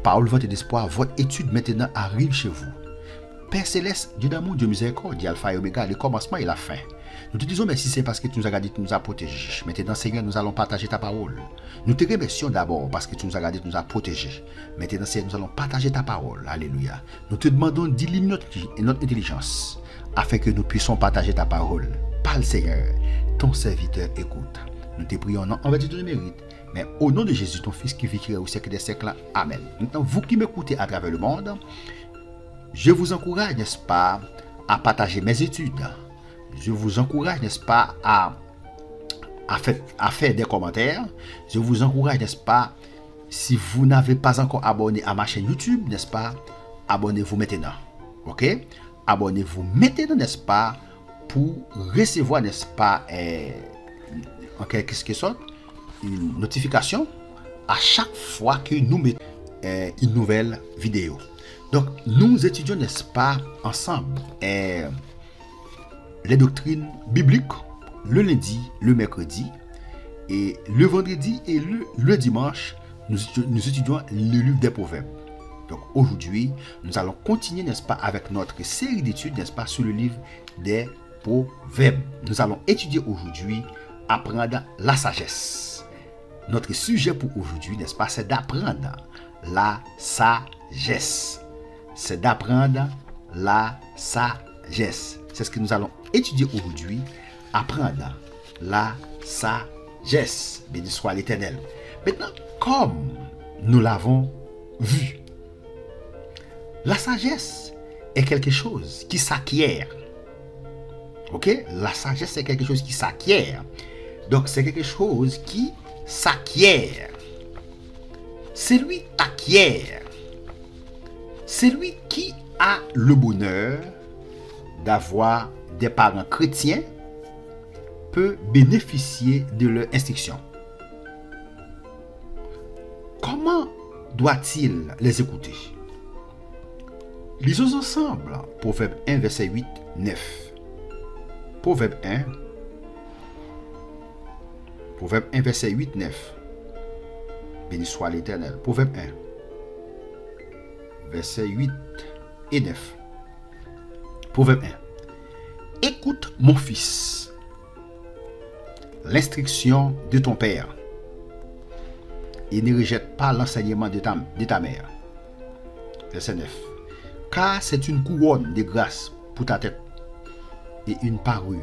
parole vente d'espoir, votre étude maintenant arrive chez vous. Père Céleste, Dieu d'amour, Dieu miséricorde, Alpha et Oméga, le commencement et la fin. Nous te disons merci, c'est parce que tu nous as gardé, tu nous as protégés. Maintenant, Seigneur, nous allons partager ta parole. Nous te remercions d'abord parce que tu nous as gardé, tu nous as protégés. Maintenant, Seigneur, nous allons partager ta parole. Alléluia. Nous te demandons d'illuminer notre intelligence afin que nous puissions partager ta parole. Parle, Seigneur. Ton serviteur écoute. Nous te prions non en vertu de ton mérite, mais au nom de Jésus, ton Fils qui vit au siècle des siècles. Amen. Maintenant, vous qui m'écoutez à travers le monde, je vous encourage, n'est-ce pas, à partager mes études. Je vous encourage, n'est-ce pas, à faire des commentaires. Je vous encourage, n'est-ce pas, si vous n'avez pas encore abonné à ma chaîne YouTube, n'est-ce pas, abonnez-vous maintenant. Ok? Abonnez-vous maintenant, n'est-ce pas, pour recevoir, n'est-ce pas, en quelque sorte, une notification à chaque fois que nous mettons une nouvelle vidéo. Donc, nous étudions, n'est-ce pas, ensemble les doctrines bibliques le lundi, le mercredi, et le vendredi et le dimanche, nous étudions le livre des Proverbes. Donc, aujourd'hui, nous allons continuer, n'est-ce pas, avec notre série d'études, n'est-ce pas, sur le livre des Proverbes. Nous allons étudier aujourd'hui, apprendre la sagesse. Notre sujet pour aujourd'hui, n'est-ce pas, c'est d'apprendre la sagesse. C'est d'apprendre la sagesse. C'est ce que nous allons étudier aujourd'hui. Apprendre la sagesse. Béni soit l'Éternel. Maintenant, comme nous l'avons vu, la sagesse est quelque chose qui s'acquiert. Ok? La sagesse est quelque chose qui s'acquiert. Donc, c'est quelque chose qui s'acquiert. C'est lui acquiert. C'est lui qui a le bonheur d'avoir des parents chrétiens peut bénéficier de leur instruction. Comment doit-il les écouter? Lisons ensemble Proverbe 1, verset 8, 9. Proverbe 1, verset 8, 9. Béni soit l'Éternel. Proverbe 1, verset 8 et 9. Proverbe 1. Écoute, mon fils, l'instruction de ton père, et ne rejette pas l'enseignement de ta mère. Verset 9. Car c'est une couronne de grâce pour ta tête et une parure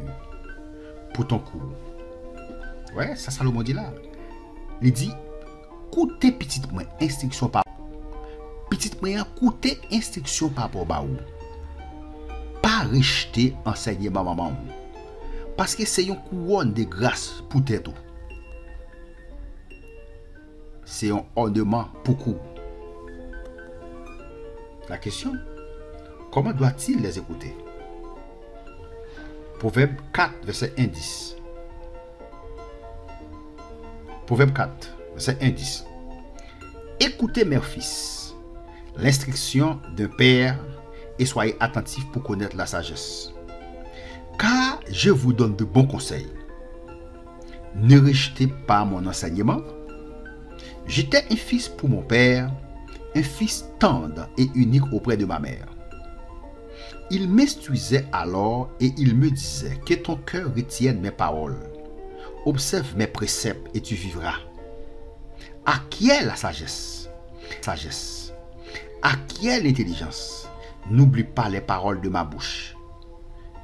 pour ton cou. Ouais, ça Salomon dit là. Il dit, coûtez petite moins instruction par petite moyen, coûtez instruction par rapport à vous. Pas rejeter enseignement maman. Parce que c'est une couronne de grâce pour tête. C'est un ornement pour cou. La question, comment doit-il les écouter? Proverbe 4, verset 1, 10. Proverbe 4, verset 1, 10. Écoutez mes fils, l'instruction d'un père, et soyez attentifs pour connaître la sagesse. Car je vous donne de bons conseils. Ne rejetez pas mon enseignement. J'étais un fils pour mon père, un fils tendre et unique auprès de ma mère. Il m'instruisait alors et il me disait, que ton cœur retienne mes paroles. Observe mes préceptes et tu vivras. Acquiert la sagesse. Sagesse. Acquiert l'intelligence. N'oublie pas les paroles de ma bouche.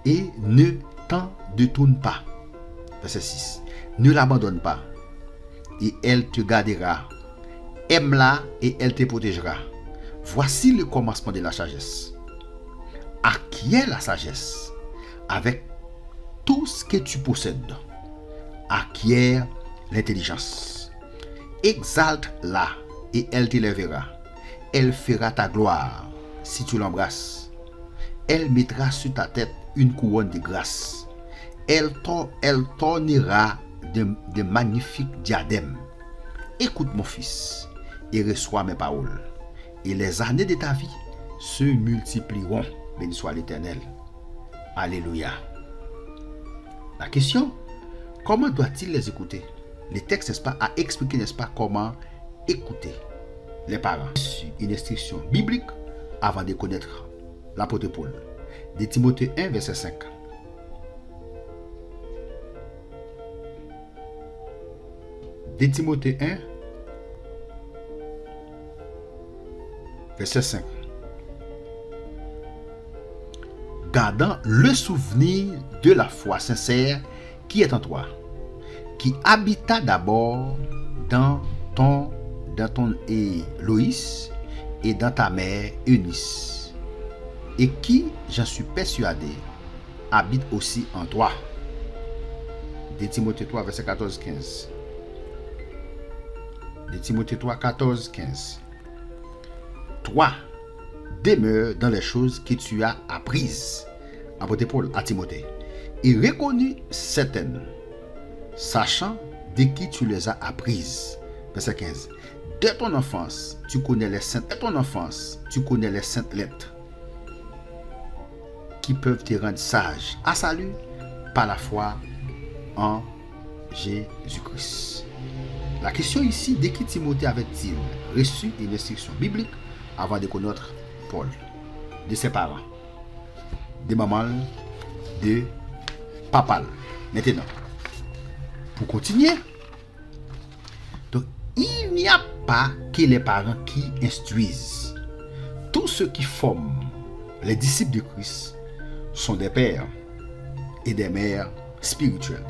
Et ne t'en détourne pas. Verset 6. Ne l'abandonne pas. Et elle te gardera. Aime-la et elle te protégera. Voici le commencement de la sagesse. Acquiert la sagesse avec tout ce que tu possèdes. Acquiert l'intelligence. Exalte-la et elle t'élèvera. Elle fera ta gloire si tu l'embrasses. Elle mettra sur ta tête une couronne de grâce. Elle t'ornera de magnifiques diadèmes. Écoute mon fils et reçois mes paroles. Et les années de ta vie se multiplieront. Béni soit l'Éternel. Alléluia. La question, comment doit-il les écouter? Les textes, n'est-ce pas, a expliqué, n'est-ce pas, comment écouter. les parents une instruction biblique avant de connaître l'apôtre Paul. De Timothée 1, verset 5. De Timothée 1, verset 5. Gardant le souvenir de la foi sincère qui est en toi, qui habita d'abord dans ton Loïs et dans ta mère Eunice, et qui, j'en suis persuadé, habite aussi en toi. De Timothée 3, verset 14-15. De Timothée 3, 14-15. Toi, demeure dans les choses que tu as apprises, apôtre Paul à Timothée, et reconnu certaines, sachant de qui tu les as apprises. Verset 15. De ton enfance, tu connais les saintes. De ton enfance, tu connais les saintes lettres qui peuvent te rendre sage à salut par la foi en Jésus-Christ. La question ici, de qui Timothée avait-il reçu une instruction biblique avant de connaître Paul? De ses parents, de maman, de papa. Maintenant, pour continuer, donc il n'y a pas que les parents qui instruisent. Tous ceux qui forment les disciples de Christ sont des pères et des mères spirituels.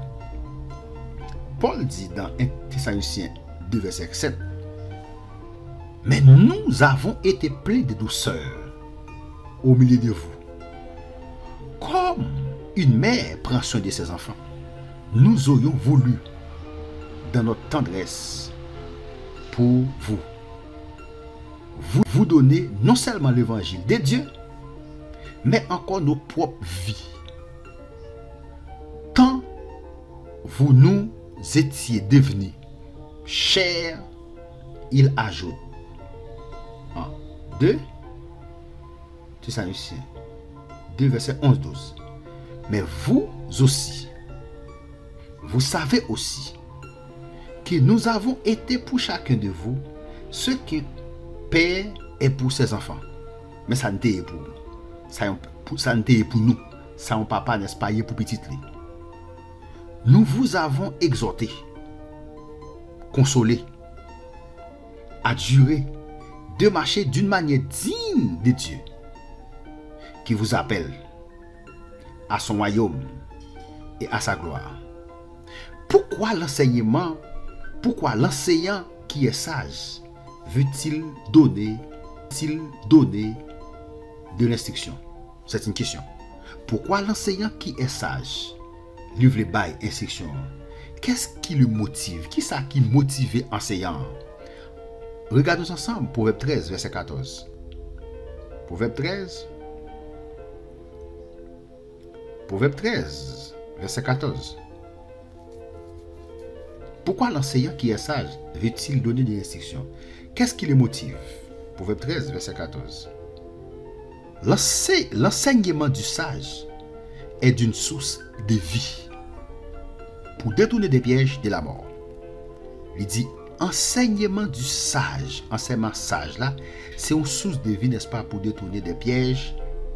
Paul dit dans 1 Thessaloniciens 2, verset 7, mais nous avons été pleins de douceur au milieu de vous. Comme une mère prend soin de ses enfants, nous aurions voulu, dans notre tendresse pour vous donner non seulement l'évangile de Dieu, mais encore nos propres vies. Tant vous nous étiez devenus chers, il ajoute 2 Thessaloniciens 2, verset 11-12. Mais vous aussi, vous savez aussi que nous avons été pour chacun de vous ce qu'un père est pour ses enfants. Mais ça n'était pour nous. Ça n'était pour nous. Ça un papa n'est pas pour petit. Nous vous avons exhorté, consolé, adjuré de marcher d'une manière digne de Dieu qui vous appelle à son royaume et à sa gloire. Pourquoi l'enseignant qui est sage veut-il donner de l'instruction? C'est une question. Pourquoi l'enseignant qui est sage livre les bails instruction? Qu'est-ce qui le motive? Qui ça qui motive l'enseignant? Regardons ensemble Proverbe 13, verset 14. Proverbe 13, verset 14. Pourquoi l'enseignant qui est sage veut-il donner des instructions? Qu'est-ce qui le motive? Proverbe 13, verset 14. L'enseignement du sage est d'une source de vie pour détourner des pièges de la mort. Il dit enseignement du sage. Enseignement sage là, c'est une source de vie, n'est-ce pas, pour détourner des pièges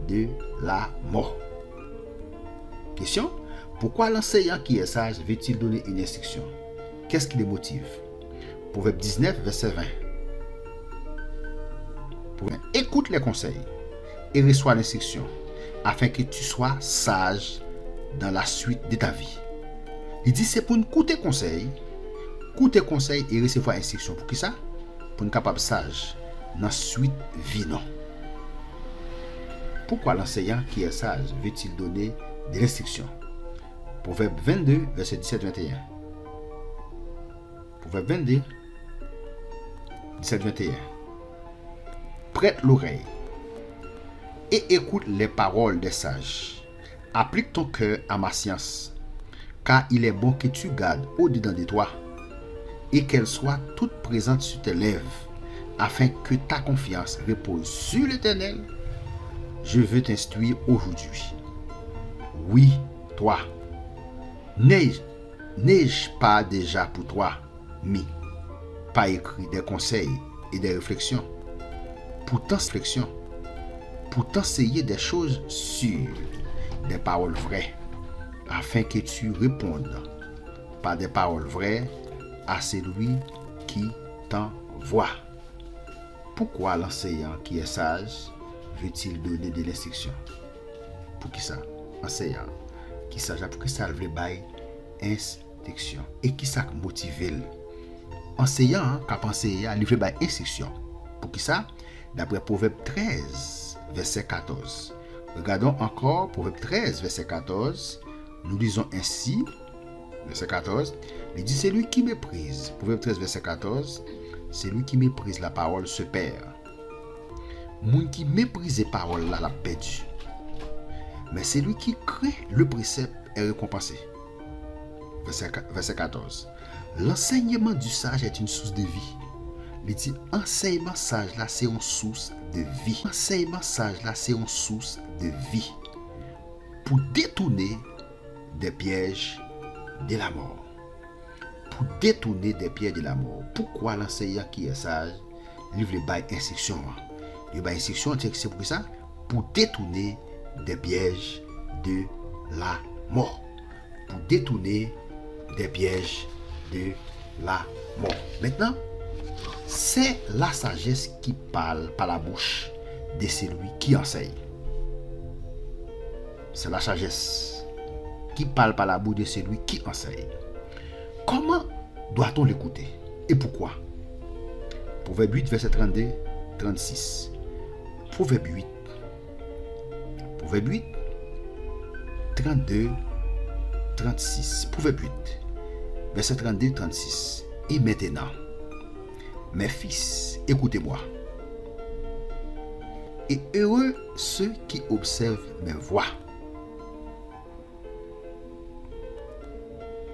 de la mort. Question: pourquoi l'enseignant qui est sage veut-il donner une instruction? Qu'est-ce qui le motive? Proverbe 19, verset 20. Écoute les conseils et reçois l'instruction, afin que tu sois sage dans la suite de ta vie. Il dit c'est pour nous écouter conseil et recevoir instruction. Pour qui ça? Pour nous capable sage dans la suite vie non. Pourquoi l'enseignant qui est sage veut-il donner des restrictions? Proverbe 22, verset 17-21. Proverbe 22, 17-21. Prête l'oreille et écoute les paroles des sages. Applique ton cœur à ma science, car il est bon que tu gardes au-dedans de toi et qu'elle soit toute présente sur tes lèvres, afin que ta confiance repose sur l'Éternel. Je veux t'instruire aujourd'hui. Oui, toi, n'ai-je pas déjà pour toi mis, pas écrit des conseils et des réflexions, pour t'enseigner des choses sûres, des paroles vraies, afin que tu répondes par des paroles vraies à celui qui t'envoie. Pourquoi l'enseignant qui est sage veut-il donner de l'instruction? Pour qui ça? Enseignant qui sage, pour qui ça veut bailler instruction? Et qui ça motive? Enseignant qui a pensé, il veut bailler instruction. Pour qui ça? D'après Proverbe 13, verset 14. Regardons encore Proverbe 13, verset 14. Nous lisons ainsi, verset 14. Il dit, c'est lui qui méprise. Proverbe 13, verset 14. C'est lui qui méprise la parole se perd. Moun qui méprise les paroles là, l'a perdu. Mais c'est lui qui crée le précepte est récompensé. Verset 14. L'enseignement du sage est une source de vie. Il dit, enseignement sage là, c'est une source de vie. Enseignement sage là, c'est une source de vie. Pour détourner des pièges de la mort. Pour détourner des pièges de la mort. Pourquoi l'enseignant qui est sage livre les bails instruction? Les bails instruction, c'est pour ça? Pour détourner des pièges de la mort. Pour détourner des pièges de la mort. Maintenant, c'est la sagesse qui parle par la bouche de celui qui enseigne. C'est la sagesse qui parle par la bouche de celui qui enseigne. Comment doit-on l'écouter? Et pourquoi? Proverbe 8, verset 32, 36. Proverbe 8. Proverbe 8, 32, 36. Proverbe 8, verset 32, 36. Et maintenant, mes fils, écoutez-moi. Et heureux ceux qui observent mes voies.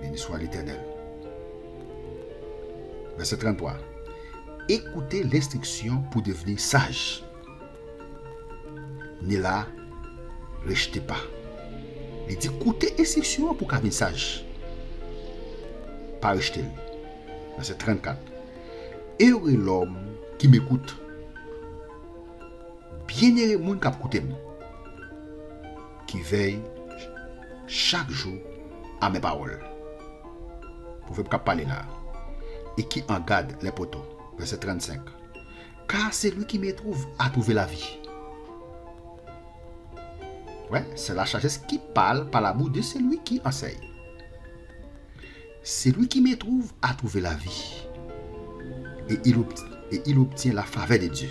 Béni soit l'Éternel. Verset 33. Écoutez l'instruction pour devenir sage. Ne la rejetez pas. Il dit écoutez l'instruction pour devenir sage. Pas rejeter. Verset 34. Heureux l'homme qui m'écoute. Bienheureux moun qui écoute, qui veille chaque jour à mes paroles. Vous pouvez parler là. Et qui en garde les poteaux. Verset 35. Car c'est lui qui me trouve à trouver la vie. Ouais, c'est la sagesse qui parle par la bouche de celui qui enseigne. C'est lui qui me trouve à trouver la vie. Et il obtient la faveur de Dieu.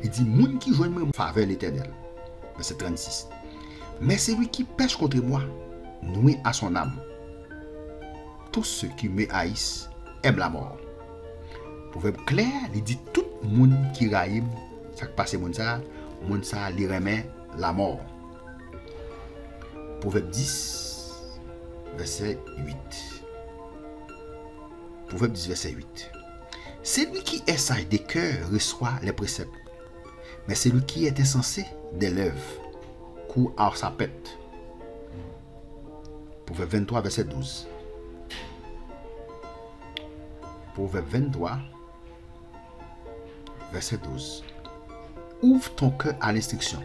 Il dit, moun qui joigne moi faveur l'Éternel. Verset 36. Mais c'est lui qui pêche contre moi, noué à son âme. Tous ceux qui me haïssent aiment la mort. Proverbe clair, il dit, tout moun qui raïm, ça qui passe moun ça, li remet la mort. Proverbe 10, verset 8. Proverbe 10, verset 8. Celui qui est sage des cœurs reçoit les préceptes. Mais celui qui est insensé des lèvres court à sa pète. Proverbe 23, verset 12. Proverbe 23, verset 12. Ouvre ton cœur à l'instruction,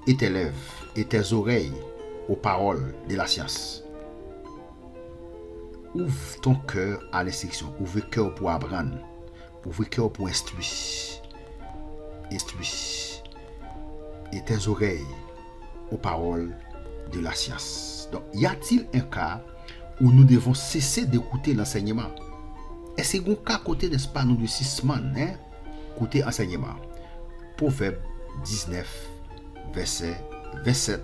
et tes lèvres et tes oreilles aux paroles de la science. Ouvre ton cœur à l'instruction. Ouvre le cœur pour apprendre. Ouvre le cœur pour instruire. Instruire. Et tes oreilles aux paroles de la science. Donc, y a-t-il un cas où nous devons cesser d'écouter l'enseignement? Est-ce qu'il y a un cas côté, n'est-ce pas, nous de 6 semaines, écouter l'enseignement? Proverbe 19, verset 27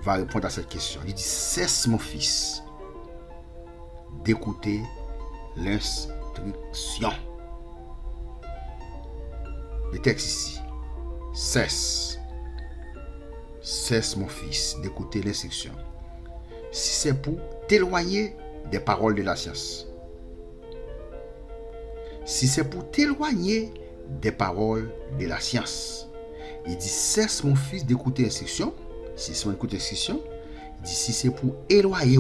va répondre à cette question. Il dit, cesse mon fils d'écouter l'instruction. Le texte ici. Cesse mon fils d'écouter l'instruction. Si c'est pour t'éloigner des paroles de la science. Si c'est pour t'éloigner des paroles de la science. Il dit, cesse mon fils d'écouter l'instruction. Si c'est pour écouter l'instruction. Il dit, si c'est pour éloigner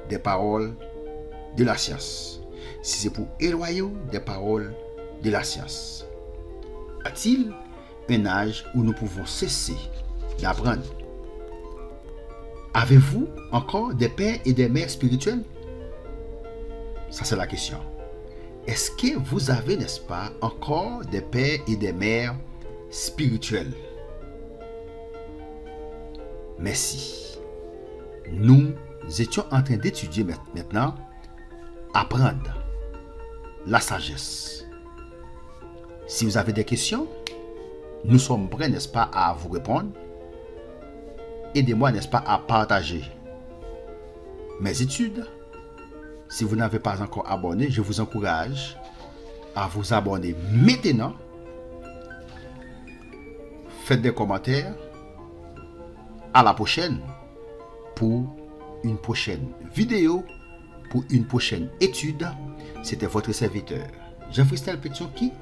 des paroles de la science. si c'est pour éloigner des paroles de la science. Y a-t-il un âge où nous pouvons cesser d'apprendre? Avez-vous encore des pères et des mères spirituels? Ça, c'est la question. Est-ce que vous avez, n'est-ce pas, encore des pères et des mères spirituels? Merci. Nous étions en train d'étudier maintenant, apprendre la sagesse. Si vous avez des questions, nous sommes prêts, n'est-ce pas, à vous répondre. Aidez-moi, n'est-ce pas, à partager mes études. Si vous n'avez pas encore abonné, je vous encourage à vous abonner maintenant. Faites des commentaires. À la prochaine pour une prochaine vidéo, pour une prochaine étude. C'était votre serviteur, Jean-Christelle Pétion qui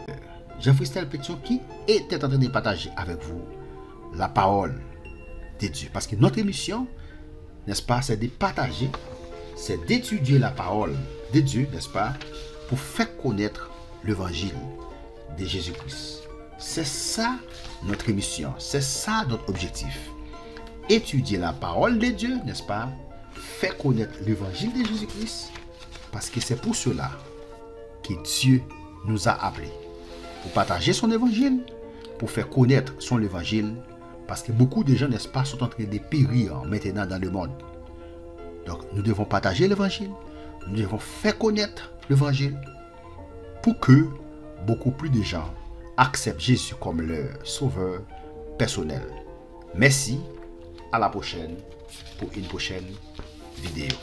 était en train de partager avec vous la parole de Dieu. Parce que notre émission, n'est-ce pas, c'est de partager, c'est d'étudier la parole de Dieu, n'est-ce pas, pour faire connaître l'évangile de Jésus-Christ. C'est ça notre émission, c'est ça notre objectif. Étudier la parole de Dieu, n'est-ce pas, faire connaître l'évangile de Jésus-Christ, parce que c'est pour cela que Dieu nous a appelés, pour partager son évangile, pour faire connaître son évangile, parce que beaucoup de gens, n'est-ce pas, sont en train de périr maintenant dans le monde. Donc, nous devons partager l'évangile, nous devons faire connaître l'évangile, pour que beaucoup plus de gens acceptent Jésus comme leur sauveur personnel. Merci, à la prochaine pour une prochaine vidéo.